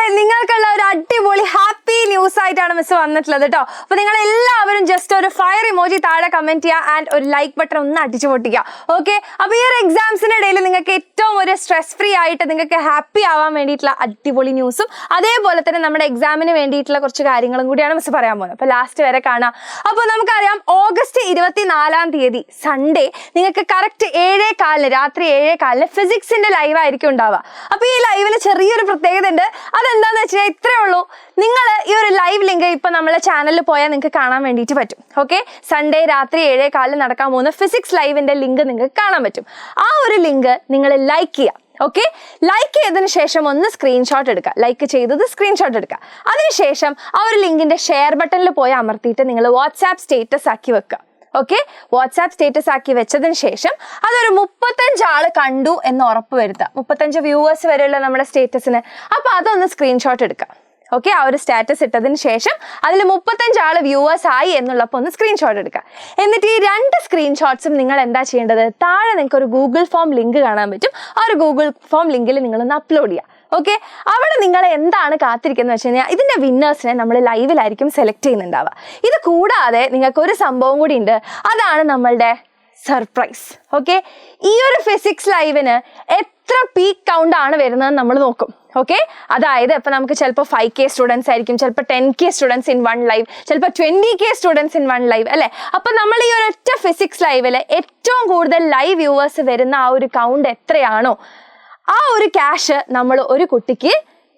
മക്കളെ, നിങ്ങൾക്കുള്ള ഒരു അടിപൊളി ഹാപ്പി ന്യൂസ് ആയിട്ടാണ് മിസ് വന്നിട്ടുള്ളത് കേട്ടോ. അപ്പൊ നിങ്ങൾ എല്ലാവരും ജസ്റ്റ് ഒരു ഫയർ ഇമോജി താഴെ കമന്റ് ചെയ്യുക ആൻഡ് ഒരു ലൈക്ക് ബട്ടൺ ഒന്ന് അടിച്ചു പൊട്ടിക്കുക. ഓക്കെ, അപ്പൊ ഈ ഒരു എക്സാംസിന്റെ ഇടയിൽ നിങ്ങൾക്ക് ഏറ്റവും ഒരു സ്ട്രെസ് ഫ്രീ ആയിട്ട് നിങ്ങൾക്ക് ഹാപ്പി ആവാൻ വേണ്ടിയിട്ടുള്ള അടിപൊളി ന്യൂസും അതേപോലെ തന്നെ നമ്മുടെ എക്സാമിന് വേണ്ടിയിട്ടുള്ള കുറച്ച് കാര്യങ്ങളും കൂടിയാണ് മിസ് പറയാൻ പോകുന്നത്. അപ്പൊ ലാസ്റ്റ് വരെ കാണാം. അപ്പോൾ നമുക്കറിയാം ഓഗസ്റ്റ് 24 സൺഡേ നിങ്ങൾക്ക് കറക്റ്റ് 7:15 രാത്രി 7:15 ഫിസിക്സിന്റെ ലൈവ് ആയിരിക്കും ഉണ്ടാവുക. അപ്പൊ ഈ ലൈവിന് ചെറിയൊരു പ്രത്യേകത ഉണ്ട്. അതെന്താന്ന് വെച്ച് കഴിഞ്ഞാൽ ഇത്രേ ഉള്ളൂ. നിങ്ങൾ ഈ ഒരു ലൈവ് ലിങ്ക് ഇപ്പൊ നമ്മളെ ചാനലിൽ പോയാൽ നിങ്ങൾക്ക് കാണാൻ വേണ്ടിയിട്ട് പറ്റും. ഓക്കെ, സൺഡേ രാത്രി 7:15 നടക്കാൻ പോകുന്ന ഫിസിക്സ് ലൈവിന്റെ ലിങ്ക് നിങ്ങൾക്ക് കാണാൻ പറ്റും. ആ ഒരു ലിങ്ക് നിങ്ങൾ ലൈക്ക് ചെയ്യുക. ഓക്കെ, ലൈക്ക് ചെയ്തതിനു ശേഷം ഒന്ന് സ്ക്രീൻഷോട്ട് എടുക്കുക. ലൈക്ക് ചെയ്തത് സ്ക്രീൻഷോട്ട് എടുക്കുക. അതിനുശേഷം ആ ഒരു ലിങ്കിന്റെ ഷെയർ ബട്ടണിൽ പോയി അമർത്തിയിട്ട് നിങ്ങൾ വാട്സാപ്പ് സ്റ്റേറ്റസ് ആക്കി വെക്കുക. ഓക്കെ, വാട്സാപ്പ് സ്റ്റേറ്റസ് ആക്കി വെച്ചതിന് ശേഷം അതൊരു 35 ആള് കണ്ടു എന്ന് ഉറപ്പ് വരുത്തുക. 35 വ്യൂവേഴ്സ് വരെയുള്ള നമ്മുടെ സ്റ്റേറ്റസിന്. അപ്പൊ അതൊന്ന് സ്ക്രീൻഷോട്ട് എടുക്കുക. ഓക്കെ, ആ ഒരു സ്റ്റാറ്റസ് ഇട്ടതിന് ശേഷം അതിൽ 35 ആള് വ്യൂവേഴ്സ് ആയി എന്നുള്ളപ്പോൾ ഒന്ന് സ്ക്രീൻഷോട്ട് എടുക്കുക. എന്നിട്ട് ഈ 2 സ്ക്രീൻഷോട്ട്സും നിങ്ങൾ എന്താ ചെയ്യേണ്ടത്, താഴെ നിങ്ങൾക്ക് ഒരു ഗൂഗിൾ ഫോം ലിങ്ക് കാണാൻ പറ്റും. ആ ഒരു ഗൂഗിൾ ഫോം ലിങ്കിൽ നിങ്ങളൊന്ന് അപ്ലോഡ് ചെയ്യുക. ഓക്കെ, അവിടെ നിങ്ങൾ എന്താണ് കാത്തിരിക്കുന്നത് വെച്ച് കഴിഞ്ഞാൽ ഇതിന്റെ വിന്നേഴ്സിനെ നമ്മൾ ലൈവിലായിരിക്കും സെലക്ട് ചെയ്യുന്നുണ്ടാവുക. ഇത് കൂടാതെ നിങ്ങൾക്ക് ഒരു സംഭവം കൂടി ഉണ്ട്. അതാണ് നമ്മളുടെ സർപ്രൈസ്. ഓക്കെ, ഈ ഒരു ഫിസിക്സ് ലൈവിന് എത്ര പീക്ക് കൗണ്ട് ആണ് വരുന്നത് നമ്മൾ നോക്കും. ഓക്കെ, അതായത് ഇപ്പൊ നമുക്ക് ചിലപ്പോൾ 5K സ്റ്റുഡൻസ് ആയിരിക്കും, ചിലപ്പോൾ 10K സ്റ്റുഡൻസ് ഇൻ 1 ലൈവ്, ചിലപ്പോൾ 20K സ്റ്റുഡൻസ് ഇൻ 1 ലൈവ് അല്ലെ. അപ്പൊ നമ്മൾ ഈ ഒരു ഒറ്റ ഫിസിക്സ് ലൈവില് ഏറ്റവും കൂടുതൽ ലൈവ് വ്യൂവേഴ്സ് വരുന്ന ആ ഒരു കൗണ്ട് എത്രയാണോ ആ ഒരു ക്യാഷ് നമ്മൾ ഒരു കുട്ടിക്ക്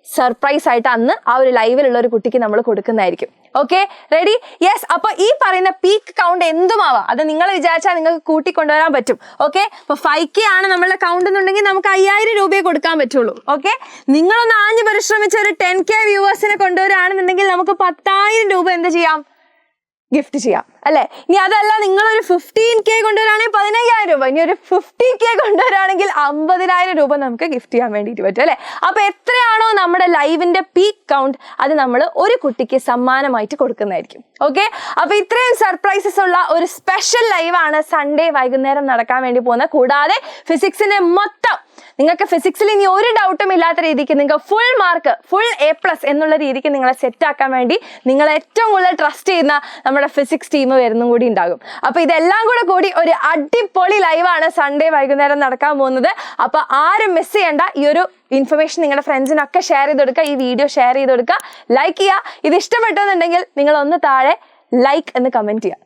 സർപ്രൈസ് ആയിട്ട് അന്ന് ആ ഒരു ലൈവിലുള്ള ഒരു കുട്ടിക്ക് നമ്മൾ കൊടുക്കുന്നതായിരിക്കും. Okay, ready? യെസ്. അപ്പൊ ഈ പറയുന്ന പീക്ക് കൗണ്ട് എന്തുമാവാം, അത് നിങ്ങൾ വിചാരിച്ചാൽ നിങ്ങൾക്ക് കൂട്ടിക്കൊണ്ടുവരാൻ പറ്റും. ഓക്കെ, ഇപ്പൊ 5K ആണ് നമ്മളുടെ കൗണ്ട് എന്നുണ്ടെങ്കിൽ നമുക്ക് 5000 രൂപയെ കൊടുക്കാൻ പറ്റുള്ളൂ. ഓക്കെ, നിങ്ങളൊന്ന് ആഞ്ഞു പരിശ്രമിച്ച ഒരു 10K വ്യൂവേഴ്സിനെ കൊണ്ടുവരാണെന്നുണ്ടെങ്കിൽ നമുക്ക് 10,000 രൂപ എന്ത് ചെയ്യാം, ഗിഫ്റ്റ് ചെയ്യാം അല്ലെ. ഇനി അതല്ല, നിങ്ങളൊരു 15K കൊണ്ടുവരാണെങ്കിൽ 15,000 രൂപ, ഇനി ഒരു 50K കൊണ്ടുവരാണെങ്കിൽ 50,000 രൂപ നമുക്ക് ഗിഫ്റ്റ് ചെയ്യാൻ വേണ്ടിയിട്ട് പറ്റും അല്ലെ. അപ്പൊ എത്രയാണോ നമ്മുടെ ലൈവിന്റെ പീക്ക് കൗണ്ട് അത് നമ്മൾ ഒരു കുട്ടിക്ക് സമ്മാനമായിട്ട് കൊടുക്കുന്നതായിരിക്കും. ഓക്കെ, അപ്പൊ ഇത്രയും സർപ്രൈസസ് ഉള്ള ഒരു സ്പെഷ്യൽ ലൈവാണ് സൺഡേ വൈകുന്നേരം നടക്കാൻ വേണ്ടി പോകുന്നത്. കൂടാതെ ഫിസിക്സിന്റെ മൊത്തം നിങ്ങൾക്ക് ഫിസിക്സിൽ ഇനി ഒരു ഡൗട്ടും ഇല്ലാത്ത രീതിക്ക് നിങ്ങൾക്ക് ഫുൾ മാർക്ക്, ഫുൾ A+ എന്നുള്ള രീതിക്ക് നിങ്ങളെ സെറ്റ് ആക്കാൻ വേണ്ടി നിങ്ങൾ ഏറ്റവും കൂടുതൽ ട്രസ്റ്റ് ചെയ്യുന്ന നമ്മുടെ ഫിസിക്സ് ടീം വരുന്നും കൂടി ഉണ്ടാകും. അപ്പൊ ഇതെല്ലാം കൂടി ഒരു അടിപൊളി ലൈവാണ് സൺഡേ വൈകുന്നേരം നടക്കാൻ പോകുന്നത്. അപ്പൊ ആരും മിസ് ചെയ്യണ്ട. ഈ ഒരു ഇൻഫർമേഷൻ നിങ്ങളുടെ ഫ്രണ്ട്സിനൊക്കെ ഷെയർ ചെയ്ത് കൊടുക്കുക. ഈ വീഡിയോ ഷെയർ ചെയ്ത് കൊടുക്കുക, ലൈക്ക് ചെയ്യുക. ഇത് ഇഷ്ടപ്പെട്ടെന്നുണ്ടെങ്കിൽ നിങ്ങൾ ഒന്ന് താഴെ ലൈക്ക് എന്ന് കമന്റ് ചെയ്യുക.